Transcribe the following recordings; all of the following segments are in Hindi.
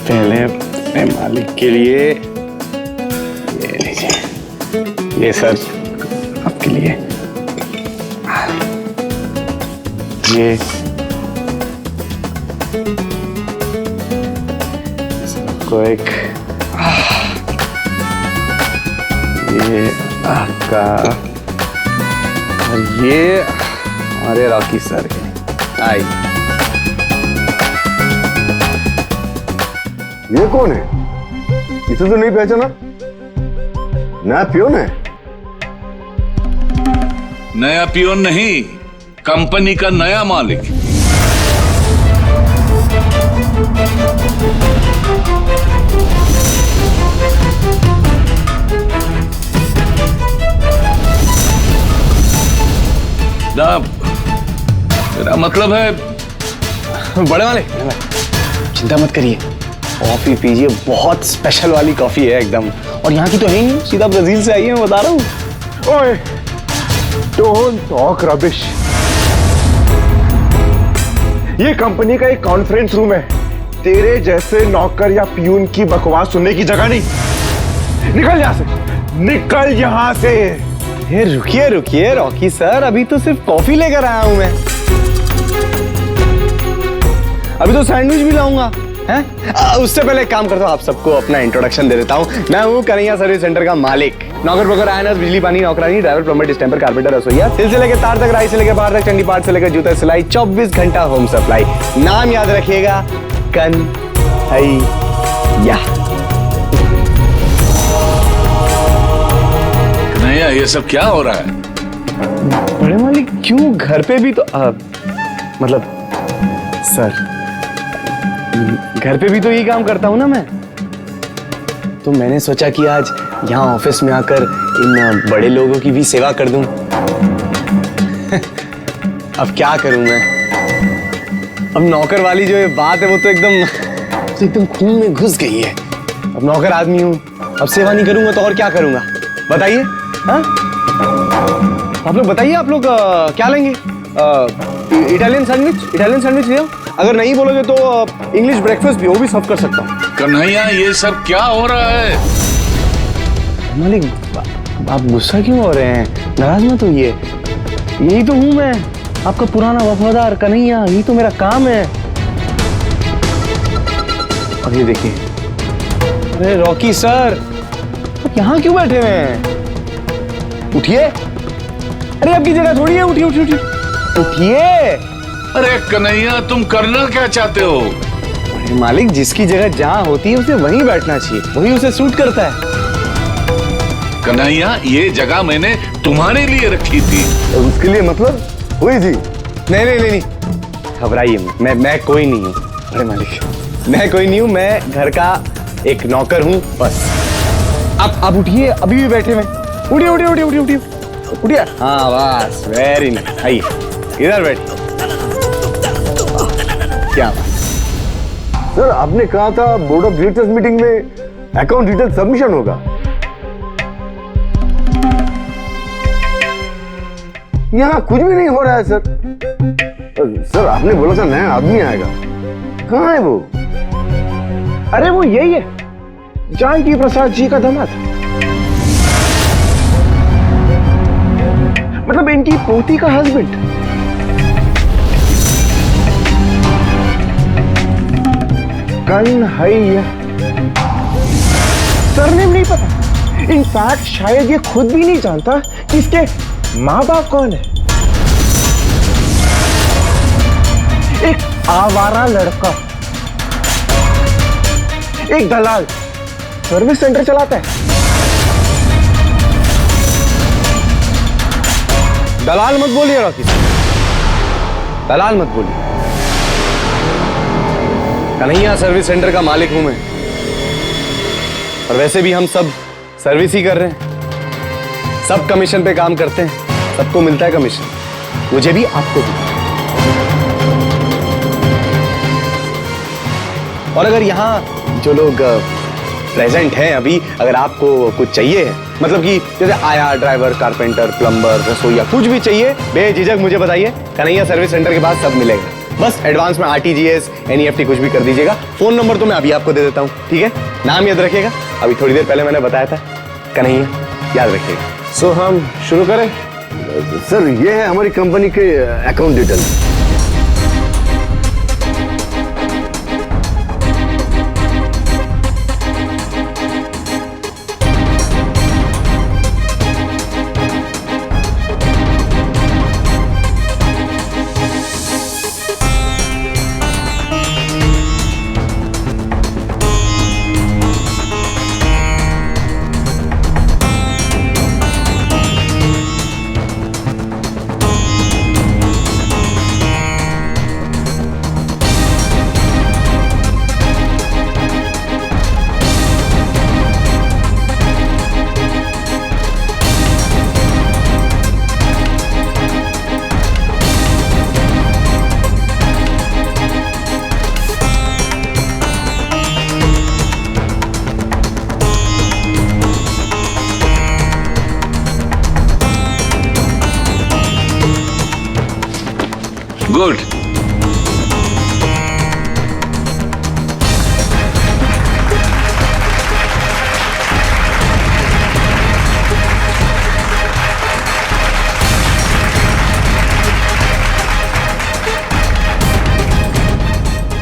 पहले अपने मालिक के लिए ये लीजिए, ये सर आपके लिए, ये सबको एक, ये आपका, और ये हमारे रॉकी सर के। आई, ये कौन है? इसे तो नहीं पहचाना। नया पियोन है? नया पियोन नहीं, कंपनी का नया मालिक। तेरा मतलब है? बड़े वाले चिंता मत करिए, कॉफी पीजिए, बहुत स्पेशल वाली कॉफी है एकदम, और यहाँ की तो है ही नहीं, सीधा ब्राजील से आई है, मैं बता रहा हूँ। ओए, डोंट टॉक रबिश। ये कंपनी का एक कॉन्फ्रेंस रूम है, तेरे जैसे नौकर या पियून की बकवास सुनने की जगह नहीं। निकल यहाँ से, निकल यहाँ से। ये रुकिए रुकिए रॉकी सर, अभी तो सिर्फ कॉफी लेकर आया हूँ मैं, अभी तो सैंडविच भी लाऊंगा। उससे पहले एक काम करता हूँ, आप सबको अपना इंट्रोडक्शन दे देता हूँ। मैं हूँ कन्हैया सर्विस सेंटर का मालिक। नौकर बकर आयनस, बिजली पानी, नौकरानी, ड्राइवर, प्लम्बर, डिस्टेंपर, कारपेंटर, रसोईया, तिल से लेकर तार तक, राई से लेकर बाहर तक, चंडी पाठ से लेकर जूता सिलाई, 24 घंटा होम सप्लाई। नाम याद रखिएगा, कन्हैया। कन्हैया, ये सब क्या हो रहा है? बड़े मालिक क्यों, घर पे भी तो मतलब सर, घर पे भी तो यही काम करता हूं ना मैं, तो मैंने सोचा कि आज यहाँ ऑफिस में आकर इन बड़े लोगों की भी सेवा कर दूं। अब क्या करूं मैं, अब नौकर वाली जो ये बात है वो तो एकदम खून में घुस गई है। अब नौकर आदमी हूं, अब सेवा नहीं करूंगा तो और क्या करूंगा, बताइए। हाँ, आप लोग बताइए, आप लोग क्या लेंगे? इटालियन सैंडविच ले आओ, अगर नहीं बोलोगे तो इंग्लिश ब्रेकफास्ट भी, वो भी सर्व कर सकता हूँ। कन्हैया, ये सब क्या हो रहा है? मालिक, आप गुस्सा क्यों हो रहे हैं? नाराज मत होइए, यही तो हूँ मैं, आपका पुराना वफादार कन्हैया, यही तो मेरा काम है। और ये देखिए, अरे रॉकी सर, आप यहाँ क्यों बैठे हुए हैं? उठिए, अरे आपकी जगह थोड़ी है, उठिए उठिए उठिए उठिए। अरे कन्हैया, तुम करना क्या चाहते हो? अरे मालिक, जिसकी जगह जहाँ होती है उसे वहीं बैठना चाहिए, वही उसे सूट करता है। कन्हैया, ये जगह मैंने तुम्हारे लिए रखी थी। उसके लिए मतलब हुई थी? नहीं, घबराइए मत, मैं कोई नहीं हूँ बड़े मालिक, मैं कोई नहीं हूँ, मैं घर का एक नौकर हूँ बस। आप उठिए, अभी भी बैठे हुए, उठिए उठिए उठिए उठिए उठिए उठिए। हाँ बस, वेरी नाइस, आइए इधर बैठिए। क्या बात? सर, आपने कहा था बोर्ड ऑफ डायरेक्टर्स मीटिंग में अकाउंट डिटेल सबमिशन होगा। यहाँ कुछ भी नहीं हो रहा है सर। सर, आपने बोला था नया आदमी आएगा, कहाँ है वो? अरे वो यही है, जानकी प्रसाद जी का दामाद, मतलब इनकी पोती का हस्बैंड। कन्हैया, सरनेम नहीं पता, इनफैक्ट शायद ये खुद भी नहीं जानता कि इसके माँ बाप कौन है। एक आवारा लड़का, एक दलाल, सर्विस सेंटर चलाता है। दलाल मत बोलिए रॉकी, दलाल मत बोलिए। कन्हैया सर्विस सेंटर का मालिक हूं मैं, और वैसे भी हम सब सर्विस ही कर रहे हैं, सब कमीशन पे काम करते हैं, सबको मिलता है कमीशन, मुझे भी आपको भी। और अगर यहाँ जो लोग प्रेजेंट हैं अभी, अगर आपको कुछ चाहिए है, मतलब कि जैसे आया ड्राइवर, कारपेंटर, प्लम्बर, रसोईया, कुछ भी चाहिए, बेझिझक मुझे बताइए, कन्हैया सर्विस सेंटर के पास सब मिलेगा। बस एडवांस में RTGS NEFT कुछ भी कर दीजिएगा। फोन नंबर तो मैं अभी आपको दे देता हूँ, ठीक है? नाम याद रखिएगा, अभी थोड़ी देर पहले मैंने बताया था, कन्हैया, याद रखिएगा। सो हम शुरू करें? सर ये है हमारी कंपनी के अकाउंट डिटेल। गुड।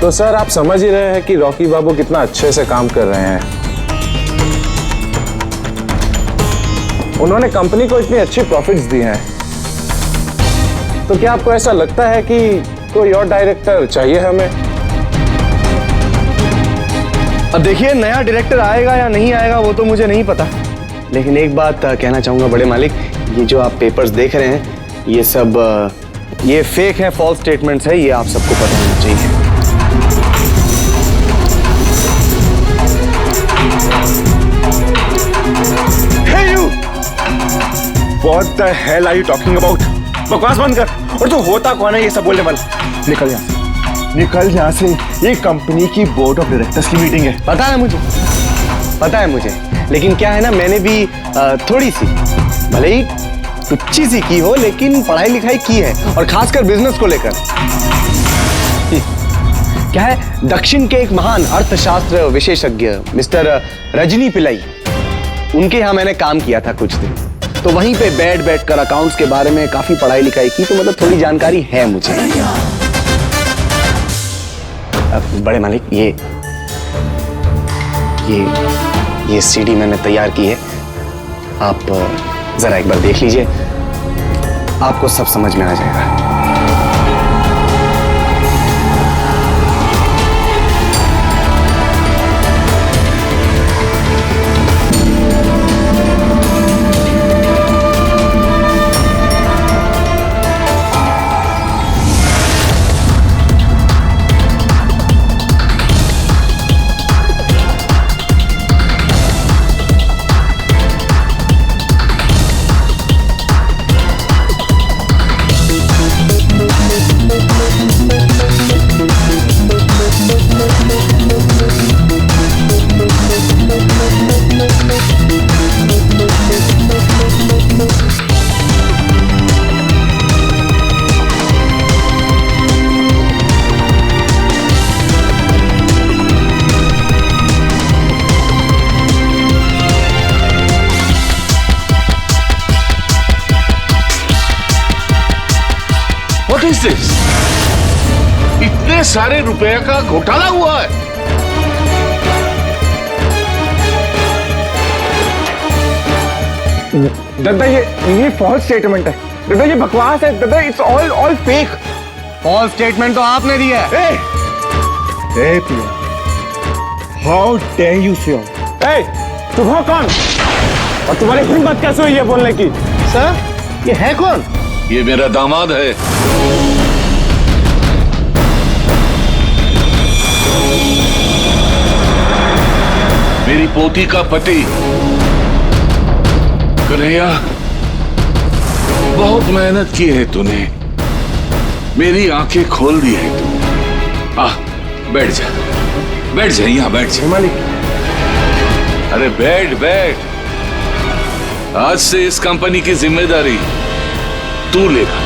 तो सर आप समझ ही रहे हैं कि रॉकी बाबू कितना अच्छे से काम कर रहे हैं। उन्होंने कंपनी को इतनी अच्छी प्रॉफिट्स दी हैं, तो क्या आपको ऐसा लगता है कि कोई और डायरेक्टर चाहिए हमें? अब देखिए, नया डायरेक्टर आएगा या नहीं आएगा वो तो मुझे नहीं पता, लेकिन एक बात कहना चाहूंगा बड़े मालिक, ये जो आप पेपर्स देख रहे हैं ये सब ये फेक है, फॉल्स स्टेटमेंट्स है, ये आप सबको पता होना चाहिए। Hey you! What the hell are you talking about? बकवास बंद कर। और तू होता कौन है ये सब बोलने वाला? निकल यहाँ से, निकल यहाँ से। ये कंपनी की बोर्ड ऑफ डायरेक्टर्स की मीटिंग है। पता है मुझे, लेकिन क्या है ना, मैंने भी थोड़ी सी, भले ही तुच्छी सी की हो, लेकिन पढ़ाई लिखाई की है, और खासकर बिजनेस को लेकर। क्या है, दक्षिण के एक महान अर्थशास्त्र विशेषज्ञ मिस्टर रजनी पिल्लई, उनके यहाँ मैंने काम किया था कुछ दिन, तो वहीं पे बैठ कर अकाउंट्स के बारे में काफी पढ़ाई लिखाई की, तो मतलब थोड़ी जानकारी है मुझे। अब बड़े मालिक, ये सीडी मैंने तैयार की है, आप जरा एक बार देख लीजिए, आपको सब समझ में आ जाएगा। इतने सारे रुपए का घोटाला हुआ है। दादा ये फॉल्स स्टेटमेंट है। दादा ये बकवास है। दादा it's all fake. False statement तो आपने दिया है। ए पिया, हाउ डेयर यू से? तुम हो कौन और तुम्हारी हिम्मत कैसे हुई है बोलने की? सर, ये है कौन? ये मेरा दामाद है। मेरी पोती का पति। कन्हैया, बहुत मेहनत की है तूने, मेरी आंखें खोल दी है तूने। बैठ जा, यहाँ बैठ जा। मालिक, अरे बैठ। आज से इस कंपनी की जिम्मेदारी तू लेगा।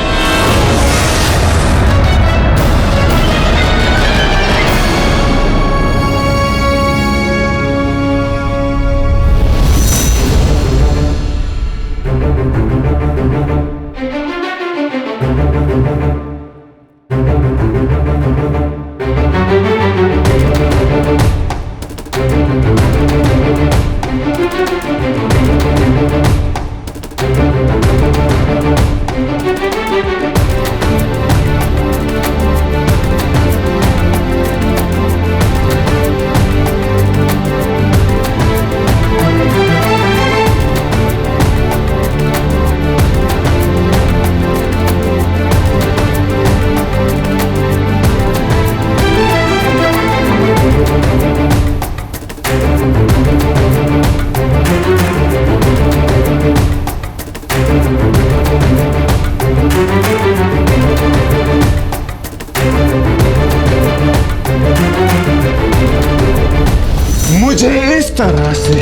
मुझे इस तरह से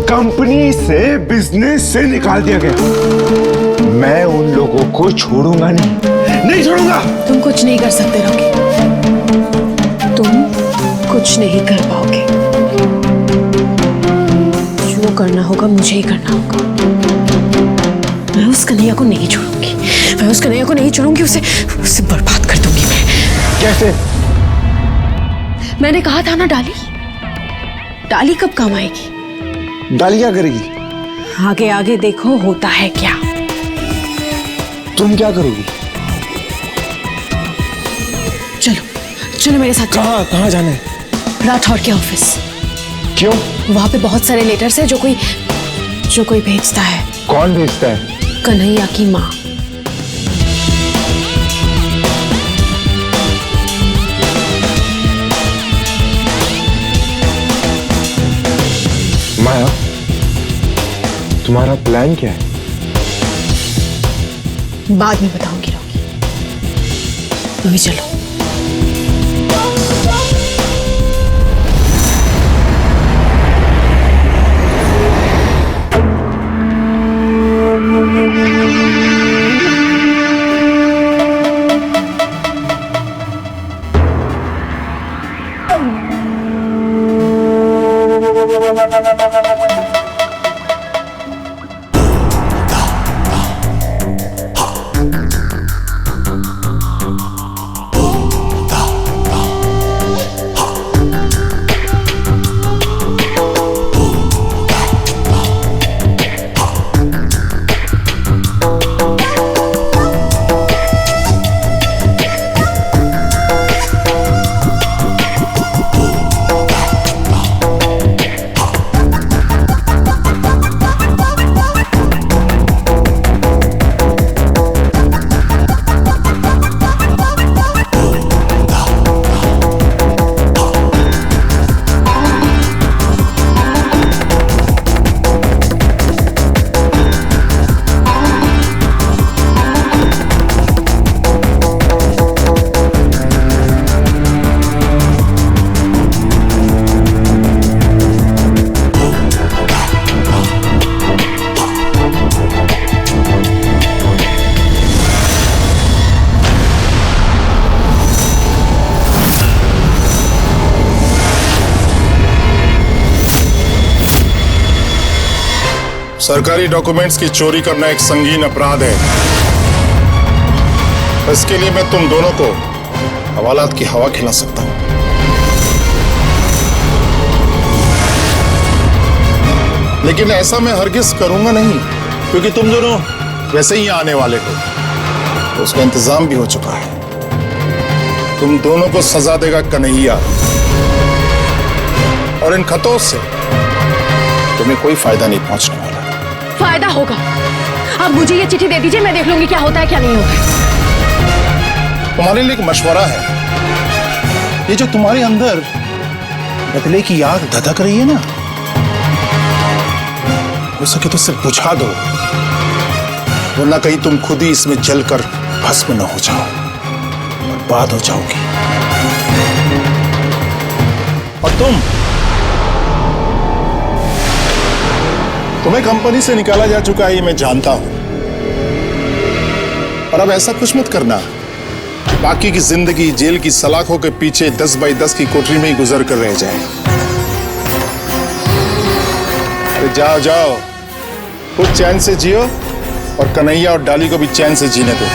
कंपनी से, बिजनेस से निकाल दिया गया। मैं उन लोगों को छोड़ूंगा नहीं छोड़ूंगा। तुम कुछ नहीं कर सकते रॉकी, तुम कुछ नहीं कर पाओगे। जो करना होगा मुझे ही करना होगा। मैं उस कन्हैया को नहीं छोड़ूंगी, मैं उस कन्हैया को नहीं छोड़ूंगी, उसे बर्बाद कर दूंगी मैं। कैसे? मैंने कहा था ना डाली कब काम आएगी? डाली क्या करेगी? आगे आगे देखो होता है क्या। तुम क्या करोगी? चलो मेरे साथ। कहाँ जाना है? राठौर के ऑफिस। क्यों? वहां पे बहुत सारे लेटर्स है जो कोई भेजता है। कौन भेजता है? कन्हैया की माँ। माया, तुम्हारा प्लान क्या है? बाद में बताऊंगी रॉकी, अभी चलो। सरकारी डॉक्यूमेंट्स की चोरी करना एक संगीन अपराध है। इसके लिए मैं तुम दोनों को हवालात की हवा खिला सकता हूं। लेकिन ऐसा मैं हरगिज करूंगा नहीं, क्योंकि तुम दोनों वैसे ही आने वाले हो, तो उसका इंतजाम भी हो चुका है। तुम दोनों को सजा देगा कन्हैया, और इन खतों से तुम्हें कोई फायदा नहीं पहुंचने वाला। फायदा होगा। अब मुझे ये चिट्ठी दे दीजिए, मैं देख लूंगी क्या होता है क्या नहीं होता है। तुम्हारे लिए एक मशवरा है। ये जो तुम्हारे अंदर बदले की आग धधक रही है ना, हो सके तो सिर्फ बुझा दो, वरना कहीं तुम खुद ही इसमें जलकर भस्म न हो जाओ, बर्बाद हो जाओगी। और तुम्हें कंपनी से निकाला जा चुका है, ये मैं जानता हूं। और अब ऐसा कुछ मत करना, बाकी की जिंदगी जेल की सलाखों के पीछे 10 बाई 10 की कोठरी में ही गुजर कर रह जाए। अरे जाओ जाओ, खुद चैन से जियो और कन्हैया और डाली को भी चैन से जीने दो।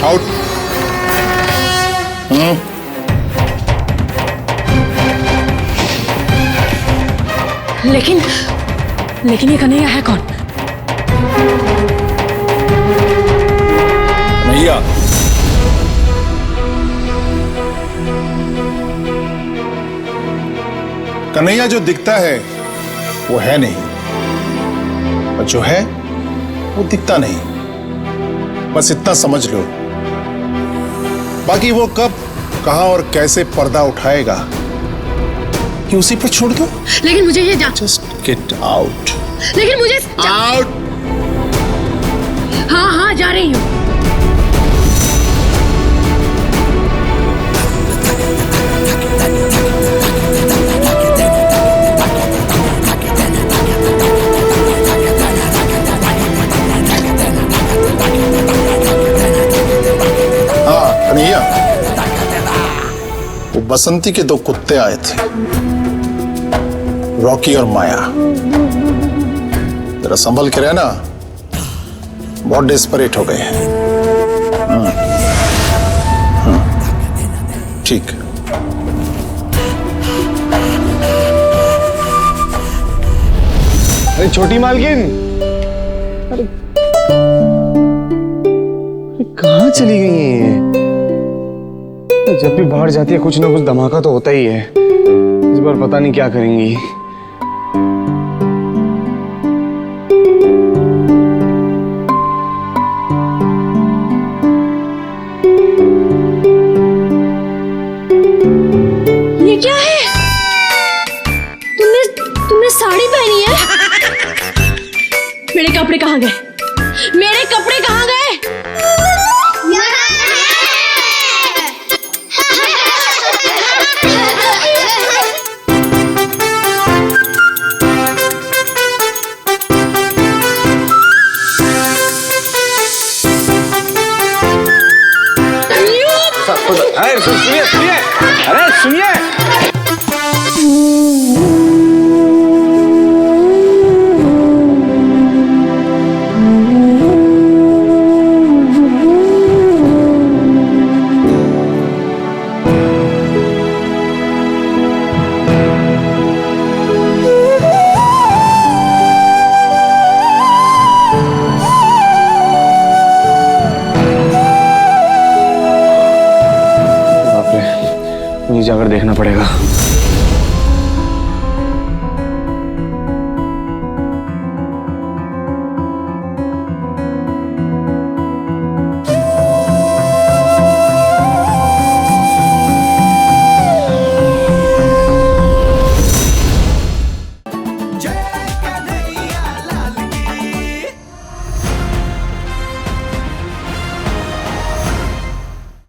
आउट। लेकिन ये कन्हैया है कौन? कन्हैया कन्हैया जो दिखता है वो है नहीं, और जो है वो दिखता नहीं। बस इतना समझ लो। बाकी वो कब, कहां और कैसे पर्दा उठाएगा कि उसी पर छोड़ दो। लेकिन मुझे ये जस्ट गेट आउट। लेकिन मुझे आउट। हाँ जा रही हूँ। कन्हैया, वो बसंती के 2 कुत्ते आए थे, रॉकी और माया। जरा संभल के रहना, बहुत डेस्परेट हो गए हैं। ठीक। अरे छोटी मालकिन, अरे कहाँ चली गई हैं ये? जब भी बाहर जाती है कुछ ना कुछ धमाका तो होता ही है। इस बार पता नहीं क्या करेंगी। ये क्या है? तुमने साड़ी पहनी है? मेरे कपड़े कहाँ गए? मेरे कपड़े कहाँ गए? अरे सुनिए सुनिए, अरे सुनिए। मुझे जाकर देखना पड़ेगा।